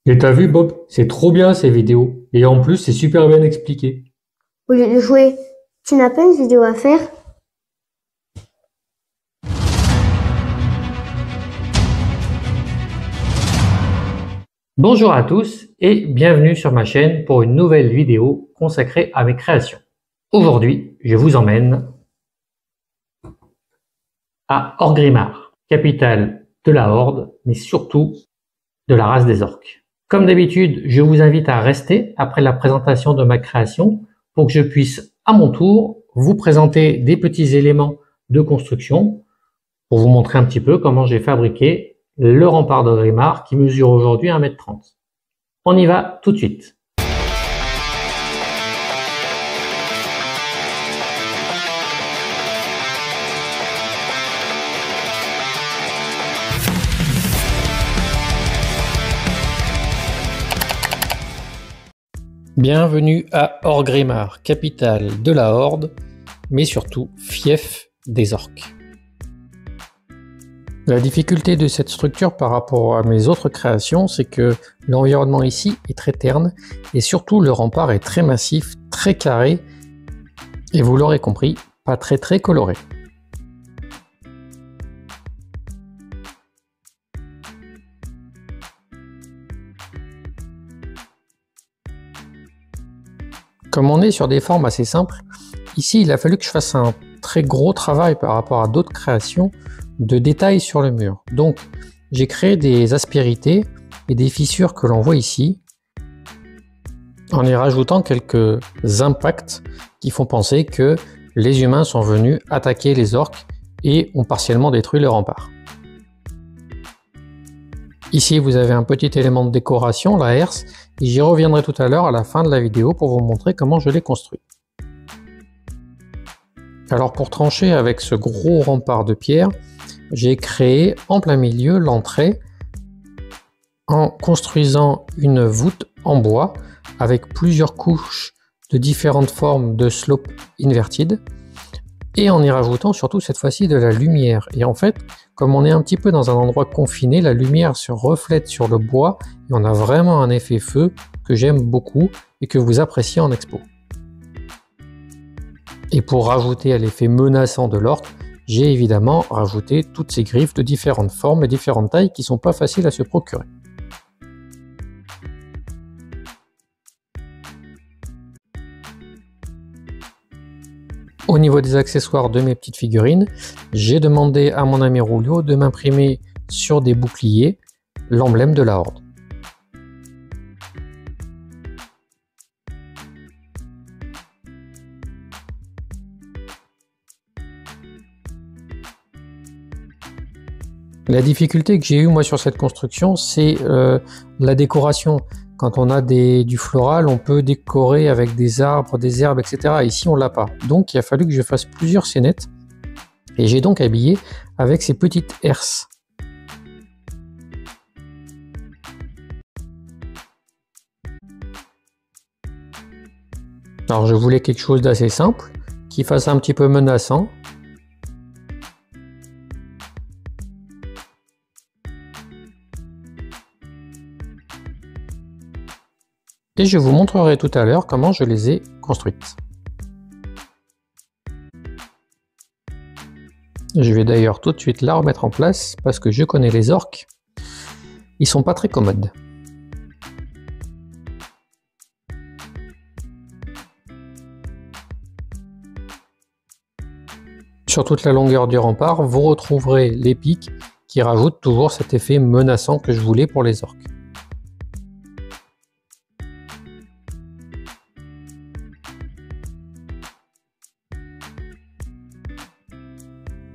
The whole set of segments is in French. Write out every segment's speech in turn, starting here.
Et t'as vu, Bob, c'est trop bien ces vidéos. Et en plus, c'est super bien expliqué. Au lieu de jouer, tu n'as pas une vidéo à faire? Bonjour à tous et bienvenue sur ma chaîne pour une nouvelle vidéo consacrée à mes créations. Aujourd'hui, je vous emmène à Orgrimmar, capitale de la Horde, mais surtout de la race des orques. Comme d'habitude, je vous invite à rester après la présentation de ma création pour que je puisse à mon tour vous présenter des petits éléments de construction pour vous montrer un petit peu comment j'ai fabriqué le rempart d'Orgrimmar qui mesure aujourd'hui 1,30 m. On y va tout de suite. Bienvenue à Orgrimmar, capitale de la Horde, mais surtout fief des orques. La difficulté de cette structure par rapport à mes autres créations, c'est que l'environnement ici est très terne et surtout le rempart est très massif, très carré et vous l'aurez compris, pas très coloré. Comme on est sur des formes assez simples, ici il a fallu que je fasse un très gros travail par rapport à d'autres créations de détails sur le mur. Donc j'ai créé des aspérités et des fissures que l'on voit ici en y rajoutant quelques impacts qui font penser que les humains sont venus attaquer les orques et ont partiellement détruit le rempart. Ici vous avez un petit élément de décoration, la herse, et j'y reviendrai tout à l'heure à la fin de la vidéo pour vous montrer comment je l'ai construit. Alors pour trancher avec ce gros rempart de pierre, j'ai créé en plein milieu l'entrée en construisant une voûte en bois avec plusieurs couches de différentes formes de slope inverted et en y rajoutant surtout cette fois-ci de la lumière. Et en fait, comme on est un petit peu dans un endroit confiné, la lumière se reflète sur le bois et on a vraiment un effet feu que j'aime beaucoup et que vous appréciez en expo. Et pour rajouter à l'effet menaçant de l'orque, j'ai évidemment rajouté toutes ces griffes de différentes formes et différentes tailles qui sont pas faciles à se procurer. Au niveau des accessoires de mes petites figurines, j'ai demandé à mon ami Rulio de m'imprimer sur des boucliers l'emblème de la Horde. La difficulté que j'ai eue moi sur cette construction, c'est la décoration. Quand on a du floral, on peut décorer avec des arbres, des herbes, etc. Ici, on l'a pas. Donc, il a fallu que je fasse plusieurs scénettes. Et j'ai donc habillé avec ces petites herses. Alors, je voulais quelque chose d'assez simple, qui fasse un petit peu menaçant. Et je vous montrerai tout à l'heure comment je les ai construites. Je vais d'ailleurs tout de suite la remettre en place parce que je connais les orques. Ils sont pas très commodes. Sur toute la longueur du rempart, vous retrouverez les pics qui rajoutent toujours cet effet menaçant que je voulais pour les orques.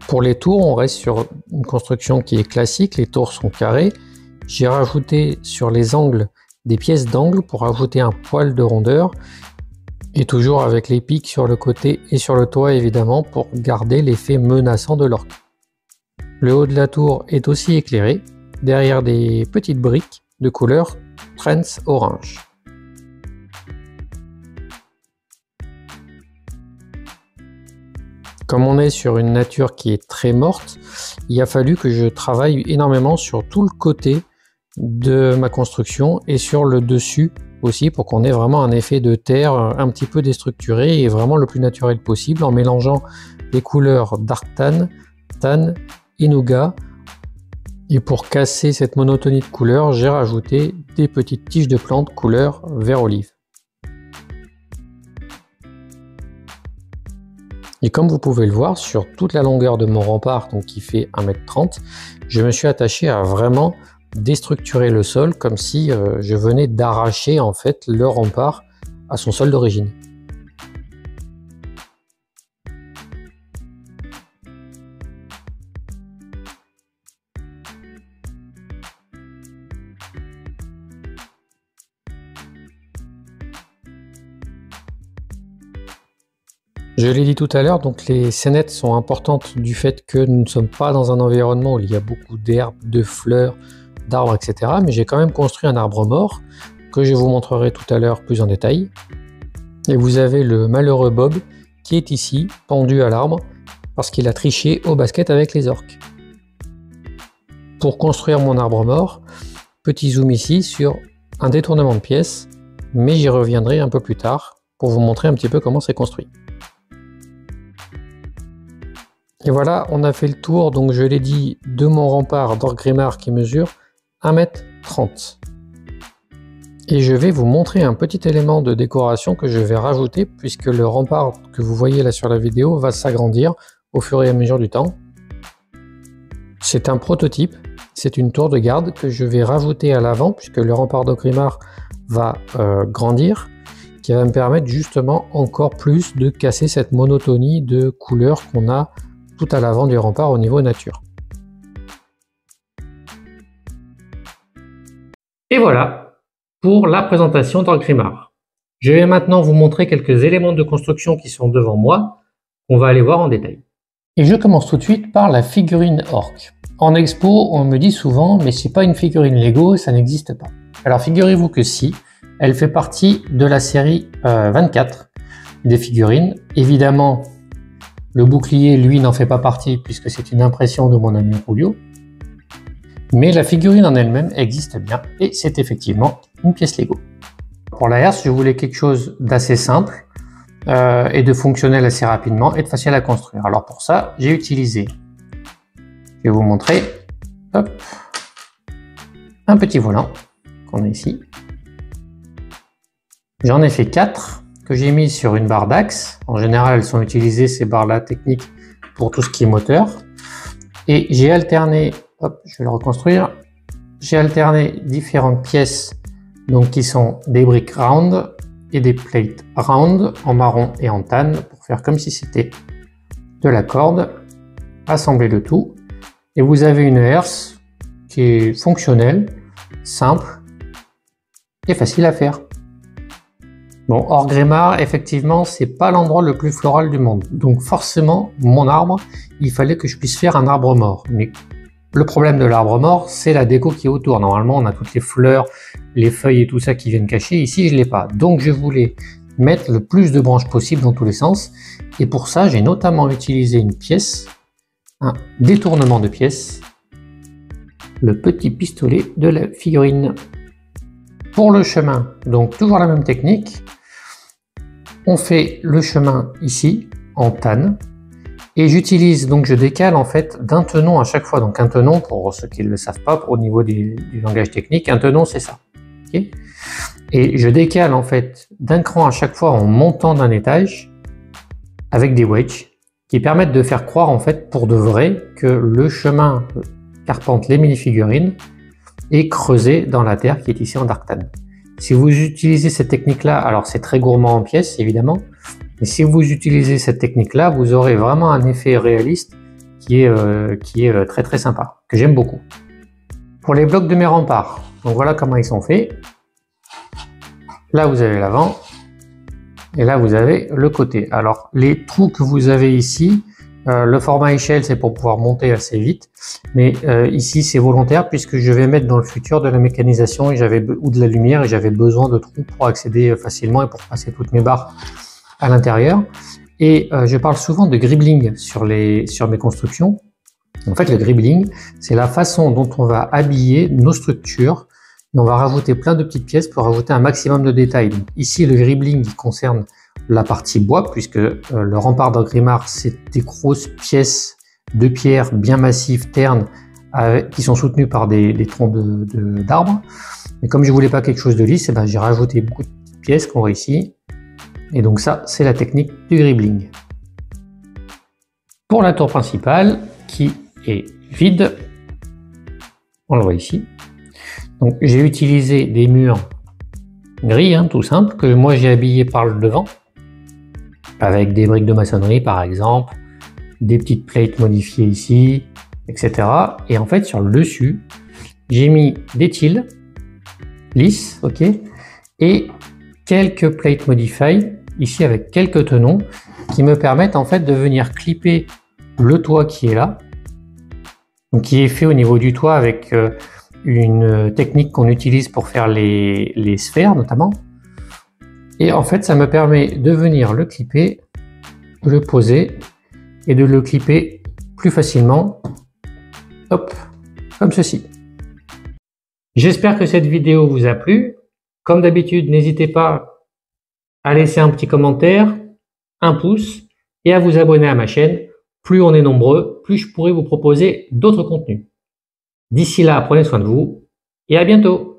Pour les tours, on reste sur une construction qui est classique, les tours sont carrées. J'ai rajouté sur les angles des pièces d'angle pour ajouter un poil de rondeur et toujours avec les pics sur le côté et sur le toit évidemment pour garder l'effet menaçant de l'orque. Le haut de la tour est aussi éclairé derrière des petites briques de couleur Trance orange. Comme on est sur une nature qui est très morte, il a fallu que je travaille énormément sur tout le côté de ma construction et sur le dessus aussi pour qu'on ait vraiment un effet de terre un petit peu déstructuré et vraiment le plus naturel possible en mélangeant les couleurs Dark Tan, Tan et Nougat. Et pour casser cette monotonie de couleurs, j'ai rajouté des petites tiges de plantes couleur vert olive. Et comme vous pouvez le voir, sur toute la longueur de mon rempart, donc qui fait 1,30 m, je me suis attaché à vraiment déstructurer le sol comme si je venais d'arracher en fait le rempart à son sol d'origine. Je l'ai dit tout à l'heure, donc les scénettes sont importantes du fait que nous ne sommes pas dans un environnement où il y a beaucoup d'herbes, de fleurs, d'arbres, etc. Mais j'ai quand même construit un arbre mort que je vous montrerai tout à l'heure plus en détail. Et vous avez le malheureux Bob qui est ici, pendu à l'arbre, parce qu'il a triché au basket avec les orques. Pour construire mon arbre mort, petit zoom ici sur un détournement de pièces, mais j'y reviendrai un peu plus tard pour vous montrer un petit peu comment c'est construit. Et voilà, on a fait le tour, donc je l'ai dit, de mon rempart d'Orgrimmar qui mesure 1,30 m. Et je vais vous montrer un petit élément de décoration que je vais rajouter puisque le rempart que vous voyez là sur la vidéo va s'agrandir au fur et à mesure du temps. C'est un prototype, c'est une tour de garde que je vais rajouter à l'avant puisque le rempart d'Orgrimmar va grandir, qui va me permettre justement encore plus de casser cette monotonie de couleurs qu'on a tout à l'avant du rempart au niveau nature. Et voilà pour la présentation d'Orgrimmar. Je vais maintenant vous montrer quelques éléments de construction qui sont devant moi, qu'on va aller voir en détail. Et je commence tout de suite par la figurine orc. En expo, on me dit souvent, mais c'est pas une figurine Lego, ça n'existe pas. Alors figurez-vous que si, elle fait partie de la série 24 des figurines. Évidemment, le bouclier, lui, n'en fait pas partie puisque c'est une impression de mon ami Julio. Mais la figurine en elle-même existe bien et c'est effectivement une pièce Lego. Pour la herse, je voulais quelque chose d'assez simple et de fonctionnel assez rapidement et de facile à construire. Alors pour ça, j'ai utilisé, je vais vous montrer, hop, un petit volant qu'on a ici. J'en ai fait 4. Que j'ai mis sur une barre d'axe. En général, elles sont utilisées, ces barres-là techniques, pour tout ce qui est moteur. Et j'ai alterné, hop, je vais le reconstruire, j'ai alterné différentes pièces donc qui sont des briques round et des plates round en marron et en tan pour faire comme si c'était de la corde, assembler le tout. Et vous avez une herse qui est fonctionnelle, simple et facile à faire. Bon, Orgrimmar, effectivement, c'est pas l'endroit le plus floral du monde. Donc forcément, mon arbre, il fallait que je puisse faire un arbre mort. Mais le problème de l'arbre mort, c'est la déco qui est autour. Normalement, on a toutes les fleurs, les feuilles et tout ça qui viennent cacher. Ici, je l'ai pas. Donc je voulais mettre le plus de branches possible dans tous les sens. Et pour ça, j'ai notamment utilisé une pièce, un détournement de pièce, le petit pistolet de la figurine. Pour le chemin, donc toujours la même technique. On fait le chemin ici en tan et j'utilise, donc je décale en fait d'un tenon à chaque fois. Donc un tenon, pour ceux qui ne le savent pas, au niveau du langage technique, un tenon c'est ça. Okay, et je décale en fait d'un cran à chaque fois en montant d'un étage avec des wedges qui permettent de faire croire en fait pour de vrai que le chemin qu'arpentent les mini-figurines est creusé dans la terre qui est ici en dark tan. Si vous utilisez cette technique-là, alors c'est très gourmand en pièces évidemment, mais si vous utilisez cette technique-là, vous aurez vraiment un effet réaliste qui est très très sympa, que j'aime beaucoup. Pour les blocs de mes remparts, donc voilà comment ils sont faits. Là vous avez l'avant, et là vous avez le côté. Alors les trous que vous avez ici, le format échelle c'est pour pouvoir monter assez vite, mais ici c'est volontaire puisque je vais mettre dans le futur de la mécanisation ou de la lumière et j'avais besoin de trous pour accéder facilement et pour passer toutes mes barres à l'intérieur. Et je parle souvent de gribbling sur mes constructions. En fait, le gribbling, c'est la façon dont on va habiller nos structures et on va rajouter plein de petites pièces pour rajouter un maximum de détails. Donc, ici, le gribbling il concerne la partie bois, puisque le rempart d'Orgrimmar, c'est des grosses pièces de pierre bien massives, ternes, qui sont soutenues par des troncs d'arbres. Mais comme je voulais pas quelque chose de lisse, j'ai rajouté beaucoup de petites pièces qu'on voit ici. Et donc ça, c'est la technique du gribbling. Pour la tour principale, qui est vide, on le voit ici. Donc j'ai utilisé des murs gris, tout simple, que moi j'ai habillé par le devant, avec des briques de maçonnerie par exemple, des petites plates modifiées ici, etc. Et en fait sur le dessus, j'ai mis des tiles lisses, ok, et quelques plate modify ici avec quelques tenons qui me permettent en fait de venir clipper le toit qui est là, donc qui est fait au niveau du toit avec une technique qu'on utilise pour faire les sphères notamment. Et en fait ça me permet de venir le clipper, de le poser et de le clipper plus facilement, hop, comme ceci. J'espère que cette vidéo vous a plu. Comme d'habitude, n'hésitez pas à laisser un petit commentaire, un pouce et à vous abonner à ma chaîne. Plus on est nombreux, plus je pourrai vous proposer d'autres contenus. D'ici là, prenez soin de vous et à bientôt.